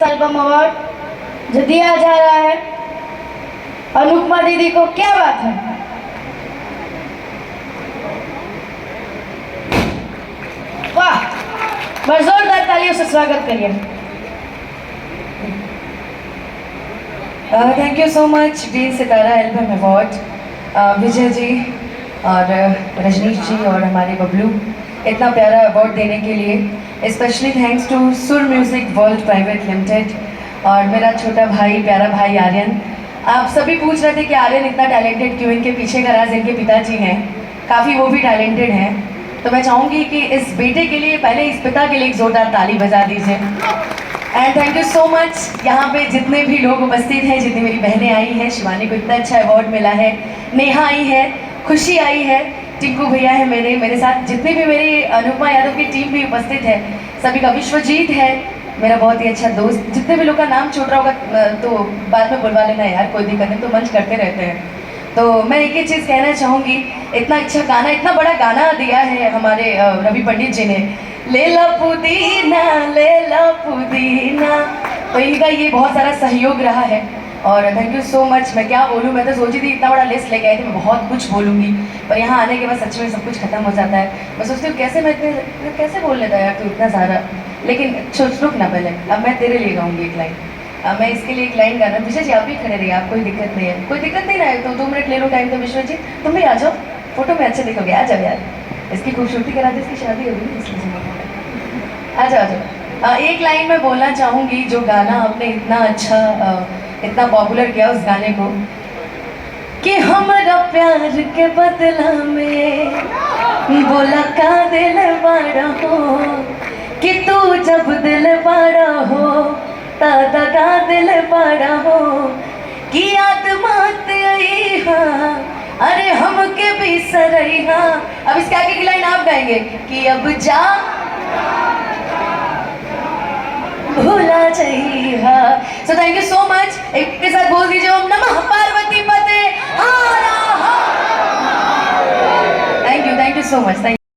Album award जो दिया जा रहा है अनुपमा दीदी को। क्या बात है, वाह, बस जोरदार तालियों से स्वागत करिए। Thank you so much the Sitara album award, Vijay ji और रजनीश जी और हमारे बबलू, इतना प्यारा अवार्ड देने के लिए। स्पेशली थैंक्स टू सुर म्यूजिक वर्ल्ड प्राइवेट लिमिटेड और मेरा छोटा भाई, प्यारा भाई आर्यन। आप सभी पूछ रहे थे कि आर्यन इतना टैलेंटेड क्यों, इनके पीछे का राज इनके पिताजी हैं, काफ़ी वो भी टैलेंटेड हैं। तो मैं चाहूँगी कि इस बेटे के लिए पहले इस पिता के लिए एक ज़ोरदार ताली बजा दीजिए। And thank you so much, यहाँ पे जितने भी लोग उपस्थित हैं, जितनी मेरी बहनें आई हैं, शिवानी को इतना अच्छा अवार्ड मिला है, नेहा आई है, खुशी आई है, टिंकू भैया है मेरे साथ, जितनी भी मेरी अनुपमा यादव की टीम भी उपस्थित है, सभी का, विश्वजीत है मेरा बहुत ही अच्छा दोस्त। जितने भी लोग का नाम छूट रहा होगा तो बाद में बुलवा लेना यार, कोई दिक्कत नहीं, तो मंच करते रहते हैं। तो मैं एक ही चीज़ कहना चाहूँगी, इतना अच्छा गाना, इतना बड़ा गाना दिया है हमारे रवि पंडित जी ने, ले लो पुदीना ले लो पुदीना, तो इनका ये बहुत सारा सहयोग रहा है और थैंक यू सो मच। मैं क्या बोलूँ, मैं तो सोची थी इतना बड़ा लिस्ट लेके आई थी, मैं बहुत कुछ बोलूँगी, पर यहाँ आने के बाद सच में सब कुछ खत्म हो जाता है। मैं सोचती हूँ कैसे मैं कैसे बोल लेता है यार तू इतना सारा, लेकिन रुक ना पहले, अब मैं तेरे लिए गाऊँगी एक लाइन। मैं इसके लिए एक लाइन गाना, विजय जी आप भी खड़े रहिए, आप कोई दिक्कत नहीं है, कोई दिक्कत नहीं रहा है तो 2 मिनट ले लो टाइम। तो विश्व जी तुम भी आ जाओ, फोटो में अच्छे दिखोगे, आ जाओ यार, इसकी खूबसूरती करा दे, इसकी शादी होगी इसलिए आ जाओ आ जाओ। एक लाइन में बोलना चाहूँगी, जो गाना आपने इतना अच्छा इतना पॉपुलर किया उस गाने को, कि हमारा प्यार के बदला में बोला का दिल बड़ा हो, कि तू जब दिल बड़ा हो तादा का दिल बड़ा हो, कि आत्मा तेरी हाँ अरे हम के भी सरई हाँ। अब इसके आगे की लाइन आप गाएंगे कि अब जा भूला चाहिए। So thank you so much, एक के साथ बोल दीजिए ओम नमः पार्वती पते। Thank you so much.